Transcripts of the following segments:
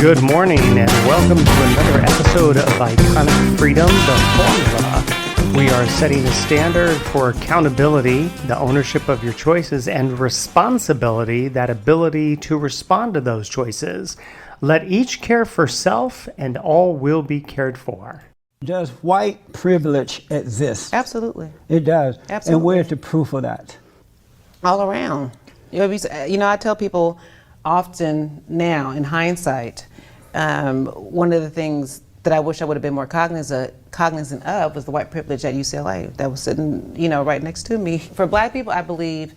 Good morning and welcome to another episode of Iconic Freedom, the formula. We are setting a standard for accountability, the ownership of your choices, and responsibility, that ability to respond to those choices. Let each care for self and all will be cared for. Does white privilege exist? Absolutely. It does. Absolutely. And where's the proof of that? All around. I tell people often now, in hindsight, one of the things that I wish I would have been more cognizant of was the white privilege at UCLA that was sitting, right next to me. For Black people, I believe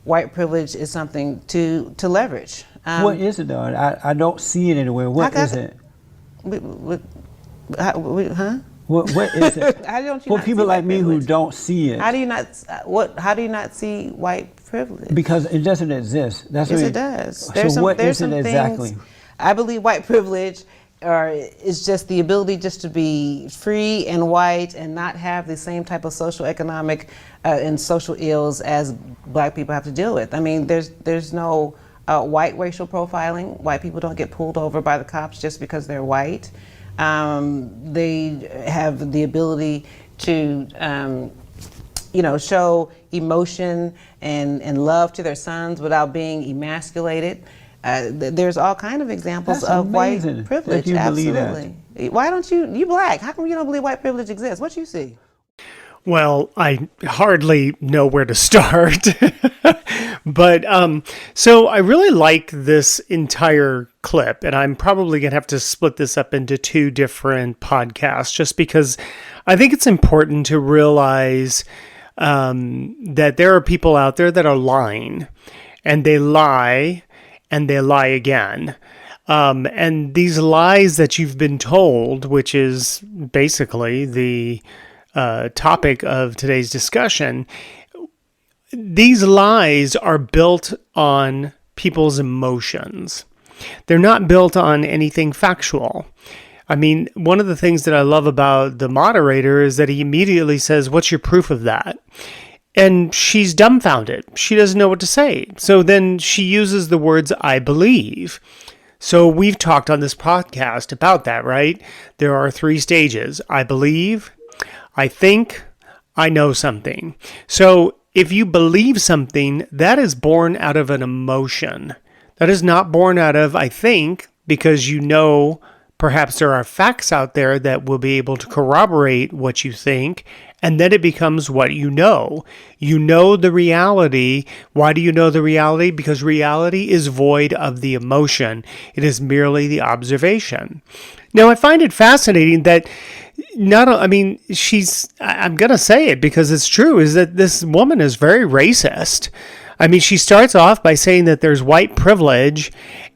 white privilege is something to leverage. What is it, though? I don't see it anywhere. What is it? What is it? How don't you For not people see like me privilege? who don't see it. How do you not see white privilege? Because it doesn't exist. That's Yes, what it does. So what is it exactly? I believe white privilege is just the ability just to be free and white and not have the same type of social, economic, and social ills as Black people have to deal with. I mean, there's no white racial profiling. White people don't get pulled over by the cops just because they're white. They have the ability to show emotion and love to their sons without being emasculated. There's all kind of examples of white privilege. If you Absolutely. believe that. Why don't you Black? How come you don't believe white privilege exists? What you see? Well, I hardly know where to start. But so I really like this entire clip, and I'm probably going to have to split this up into two different podcasts just because I think it's important to realize that there are people out there that are lying, and they lie again. And these lies that you've been told, which is basically the topic of today's discussion, these lies are built on people's emotions. They're not built on anything factual. I mean, one of the things that I love about the moderator is that he immediately says, "What's your proof of that?" And she's dumbfounded. She doesn't know what to say. So then she uses the words, "I believe." So we've talked on this podcast about that, right? There are three stages. I believe, I think, I know something. So if you believe something, that is born out of an emotion. That is not born out of, I think, because perhaps there are facts out there that will be able to corroborate what you think, and then it becomes what you know. You know the reality. Why do you know the reality? Because reality is void of the emotion. It is merely the observation. Now, I find it fascinating that I'm going to say it because it's true, is that this woman is very racist. I mean, she starts off by saying that there's white privilege.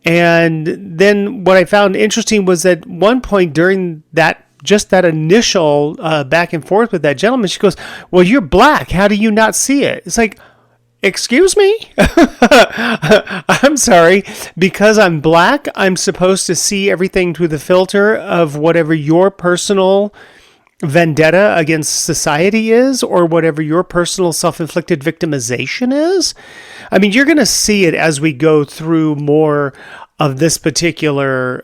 And then what I found interesting was that one point during that initial back and forth with that gentleman, she goes, "Well, you're Black. How do you not see it?" It's like, excuse me? I'm sorry. Because I'm Black, I'm supposed to see everything through the filter of whatever your personal vendetta against society is, or whatever your personal self-inflicted victimization is. I mean, you're going to see it as we go through more of this particular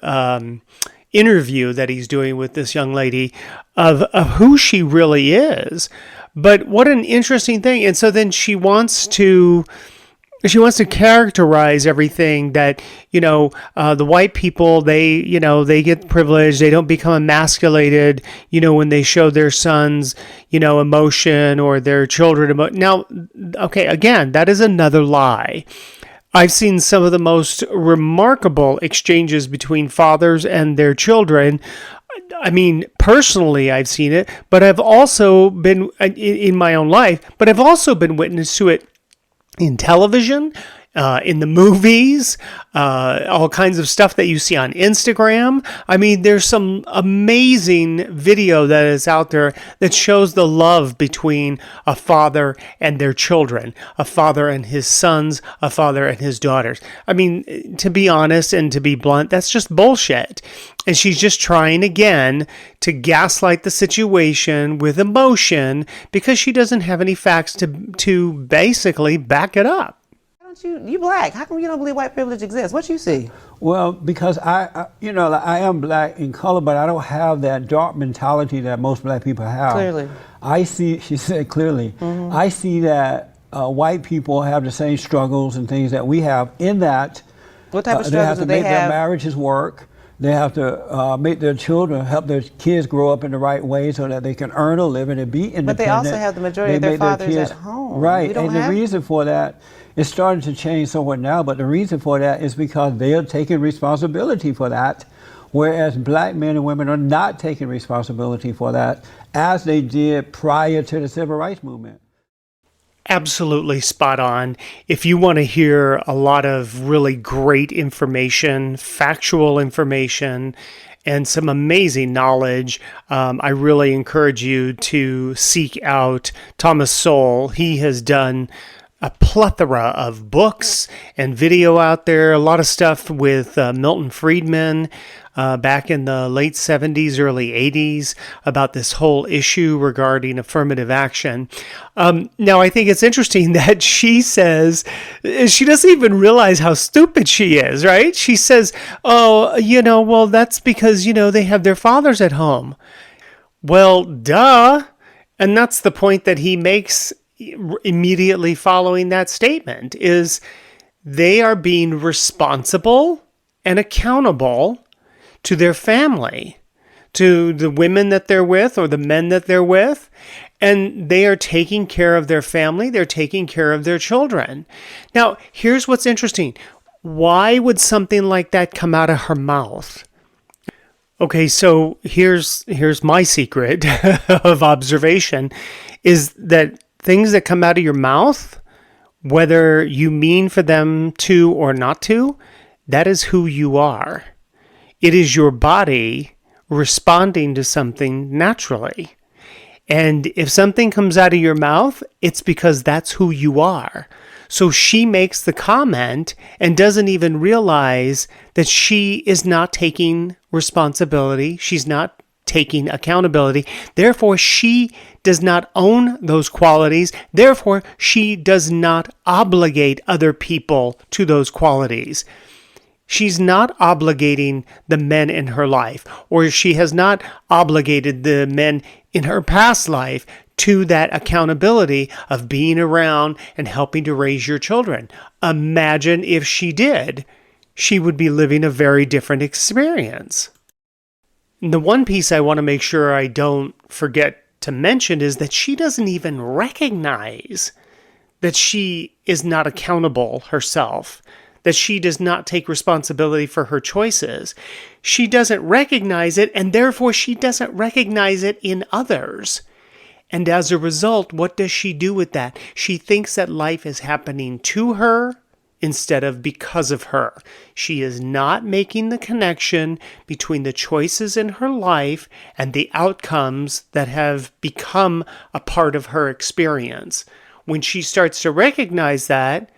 interview that he's doing with this young lady of who she really is. But what an interesting thing. And so then she wants to characterize everything that, the white people, they get privileged. They don't become emasculated, when they show their sons, emotion, or their children. Now, okay, again, that is another lie. I've seen some of the most remarkable exchanges between fathers and their children. I mean, personally, I've seen it, but I've also been in my own life, but I've also been witness to it in television, in the movies, all kinds of stuff that you see on Instagram. I mean, there's some amazing video that is out there that shows the love between a father and their children, a father and his sons, a father and his daughters. I mean, to be honest and to be blunt, that's just bullshit. And she's just trying again to gaslight the situation with emotion because she doesn't have any facts to basically back it up. don't you black? How come you don't believe white privilege exists? What you see? Well, because I am black in color, but I don't have that dark mentality that most black people have. Clearly. I see, she said clearly, I see that white people have the same struggles and things that we have in that What type of they have struggles to do they make their have? marriages work. They have to make their children, help their kids grow up in the right way so that they can earn a living and be independent. But they also have the majority of their make fathers at home. Right, We don't and the have- reason for that, it's starting to change somewhat now, but the reason for that is because they are taking responsibility for that, whereas black men and women are not taking responsibility for that as they did prior to the civil rights movement. Absolutely spot on. If you want to hear a lot of really great information, factual information, and some amazing knowledge, I really encourage you to seek out Thomas Sowell. He has done a plethora of books and video out there, a lot of stuff with Milton Friedman back in the late 70s, early 80s about this whole issue regarding affirmative action. Now, I think it's interesting that she says she doesn't even realize how stupid she is, right? She says, oh, well, that's because, they have their fathers at home. Well, duh. And that's the point that he makes immediately following that statement is they are being responsible and accountable to their family, to the women that they're with or the men that they're with, and they are taking care of their family, they're taking care of their children. Now, here's what's interesting. Why would something like that come out of her mouth? Okay, so here's my secret of observation is that things that come out of your mouth, whether you mean for them to or not to, that is who you are. It is your body responding to something naturally. And if something comes out of your mouth, it's because that's who you are. So she makes the comment and doesn't even realize that she is not taking responsibility. She's not taking accountability. Therefore, she does not own those qualities. Therefore, she does not obligate other people to those qualities. She's not obligating the men in her life, or she has not obligated the men in her past life to that accountability of being around and helping to raise your children. Imagine if she did, she would be living a very different experience. The one piece I want to make sure I don't forget to mention is that she doesn't even recognize that she is not accountable herself, that she does not take responsibility for her choices. She doesn't recognize it, and therefore she doesn't recognize it in others. And as a result, what does she do with that? She thinks that life is happening to her instead of because of her. She is not making the connection between the choices in her life and the outcomes that have become a part of her experience. When she starts to recognize that,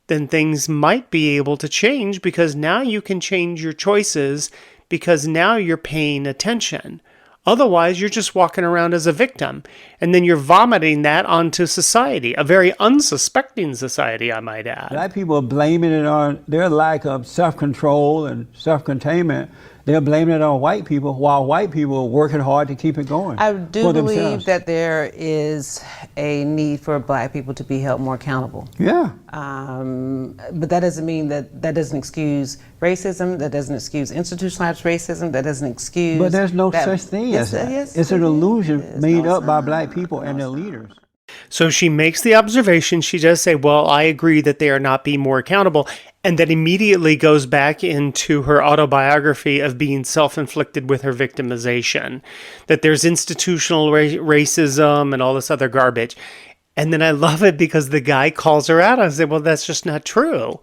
then things might be able to change because now you can change your choices because now you're paying attention. Otherwise, you're just walking around as a victim, and then you're vomiting that onto society, a very unsuspecting society, I might add. Black people are blaming it on their lack of self-control and self-containment. They're blaming it on white people, while white people are working hard to keep it going. I do for believe themselves. that there is a need for black people to be held more accountable. Yeah. But that doesn't mean that doesn't excuse racism, that doesn't excuse institutionalized racism, that doesn't excuse... But there's no that, such thing as that. Yes, It's an it illusion is. made No, up it's by not. black people and No, their it's not. leaders. So she makes the observation. She does say, well, I agree that they are not being more accountable. And then immediately goes back into her autobiography of being self-inflicted with her victimization, that there's institutional racism and all this other garbage. And then I love it because the guy calls her out. I say, well, that's just not true.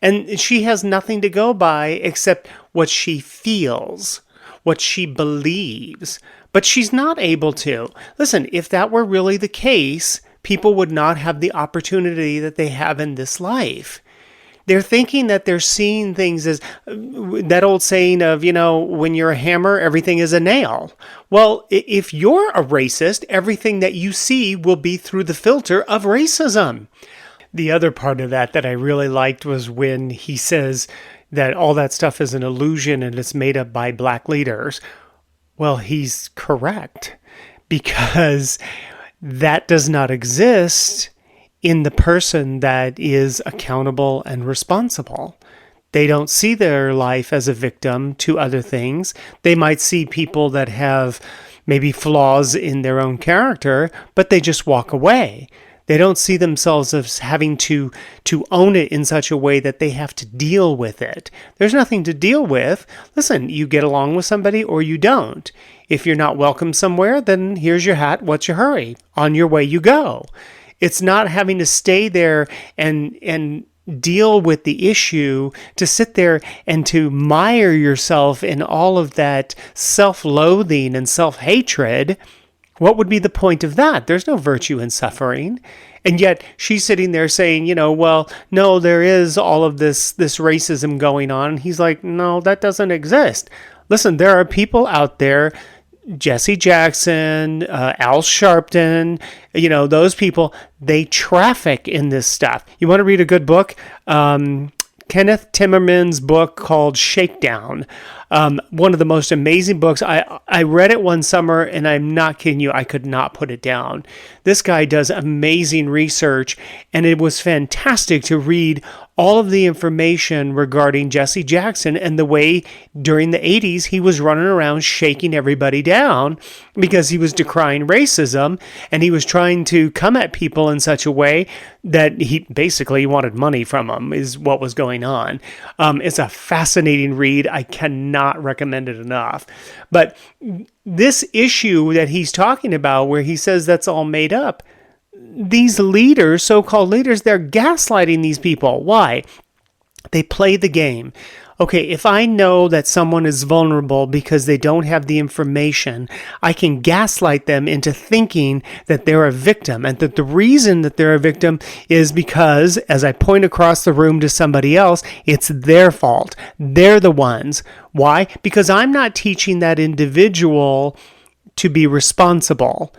And she has nothing to go by except what she feels, what she believes. But she's not able to. Listen, if that were really the case, people would not have the opportunity that they have in this life. They're thinking that they're seeing things as that old saying of, when you're a hammer, everything is a nail. Well, if you're a racist, everything that you see will be through the filter of racism. The other part of that I really liked was when he says that all that stuff is an illusion and it's made up by black leaders. Well, he's correct, because that does not exist in the person that is accountable and responsible. They don't see their life as a victim to other things. They might see people that have maybe flaws in their own character, but they just walk away. They don't see themselves as having to own it in such a way that they have to deal with it. There's nothing to deal with. Listen, you get along with somebody or you don't. If you're not welcome somewhere, then here's your hat. What's your hurry? On your way you go. It's not having to stay there and deal with the issue, to sit there and to mire yourself in all of that self-loathing and self-hatred. What would be the point of that? There's no virtue in suffering. And yet she's sitting there saying, well, no, there is all of this racism going on. And he's like, no, that doesn't exist. Listen, there are people out there, Jesse Jackson, Al Sharpton, those people, they traffic in this stuff. You want to read a good book? Kenneth Timmerman's book called Shakedown. One of the most amazing books. I read it one summer, and I'm not kidding you, I could not put it down. This guy does amazing research, and it was fantastic to read all of the information regarding Jesse Jackson and the way during the 80s he was running around shaking everybody down because he was decrying racism, and he was trying to come at people in such a way that he basically wanted money from them, is what was going on. It's a fascinating read. I cannot recommend it enough. But this issue that he's talking about, where he says that's all made up, these leaders, so-called leaders, they're gaslighting these people. Why? They play the game. Okay, if I know that someone is vulnerable because they don't have the information, I can gaslight them into thinking that they're a victim, and that the reason that they're a victim is because, as I point across the room to somebody else, it's their fault. They're the ones. Why? Because I'm not teaching that individual to be responsible,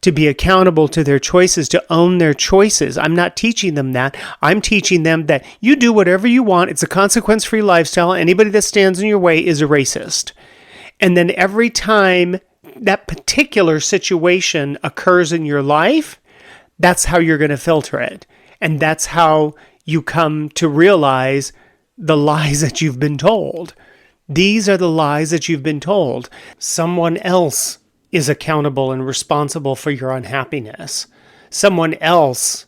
to be accountable to their choices, to own their choices. I'm not teaching them that. I'm teaching them that you do whatever you want. It's a consequence-free lifestyle. Anybody that stands in your way is a racist. And then every time that particular situation occurs in your life, that's how you're going to filter it. And that's how you come to realize the lies that you've been told. These are the lies that you've been told. Someone else is accountable and responsible for your unhappiness. Someone else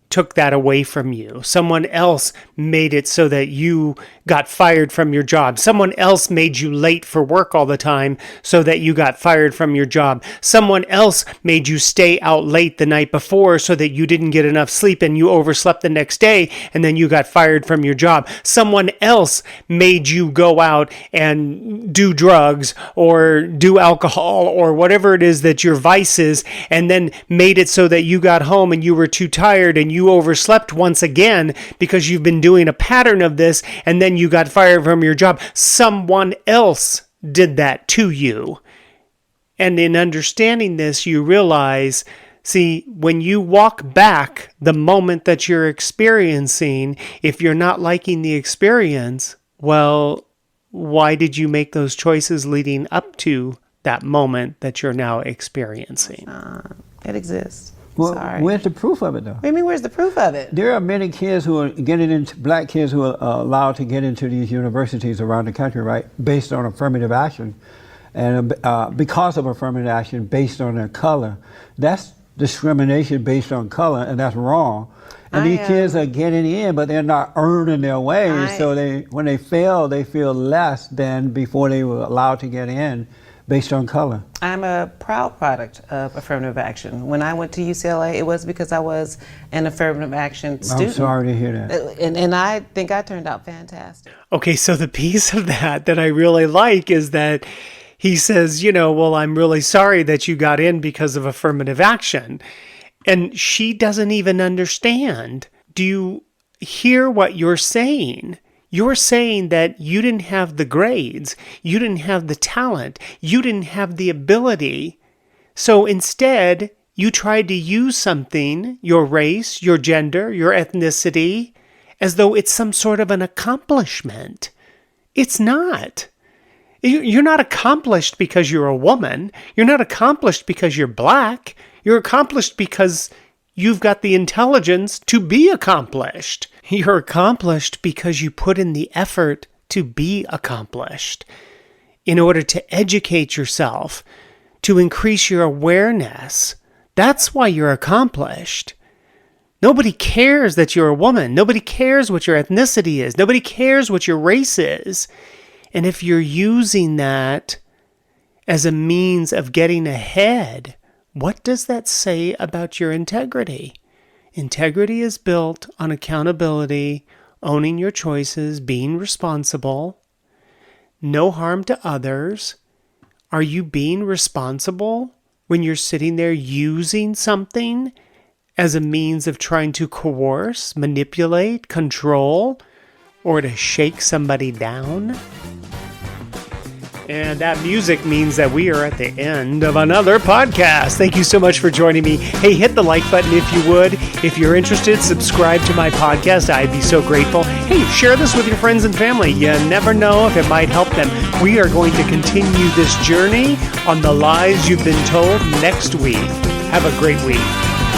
took that away from you. Someone else made it so that you got fired from your job. Someone else made you late for work all the time so that you got fired from your job. Someone else made you stay out late the night before so that you didn't get enough sleep and you overslept the next day, and then you got fired from your job. Someone else made you go out and do drugs or do alcohol or whatever it is that your vice is, and then made it so that you got home and you were too tired and you overslept once again because you've been doing a pattern of this, and then you got fired from your job. Someone else did that to you. And in understanding this, you realize, see, when you walk back the moment that you're experiencing, if you're not liking the experience, well, why did you make those choices leading up to that moment that you're now experiencing? It exists. Well, Sorry. where's the proof of it, though? What do you mean, where's the proof of it? There are many kids who are getting into, black kids who are allowed to get into these universities around the country, right, based on affirmative action. And because of affirmative action based on their color. That's discrimination based on color, and that's wrong. And these kids are getting in, but they're not earning their way. So when they fail, they feel less than before they were allowed to get in based on color. I'm a proud product of affirmative action. When I went to UCLA, it was because I was an affirmative action student. I'm sorry to hear that. And I think I turned out fantastic. Okay, so the piece of that I really like is that he says, well, I'm really sorry that you got in because of affirmative action. And she doesn't even understand. Do you hear what you're saying? You're saying that you didn't have the grades, you didn't have the talent, you didn't have the ability. So instead, you try to use something, your race, your gender, your ethnicity, as though it's some sort of an accomplishment. It's not. You're not accomplished because you're a woman. You're not accomplished because you're black. You're accomplished because you've got the intelligence to be accomplished. You're accomplished because you put in the effort to be accomplished. In order to educate yourself, to increase your awareness. That's why you're accomplished. Nobody cares that you're a woman. Nobody cares what your ethnicity is. Nobody cares what your race is. And if you're using that as a means of getting ahead, what does that say about your integrity? Integrity is built on accountability, owning your choices, being responsible, no harm to others. Are you being responsible when you're sitting there using something as a means of trying to coerce, manipulate, control, or to shake somebody down? And that music means that we are at the end of another podcast. Thank you so much for joining me. Hey, hit the like button if you would. If you're interested, subscribe to my podcast. I'd be so grateful. Hey, share this with your friends and family. You never know if it might help them. We are going to continue this journey on the lies you've been told next week. Have a great week.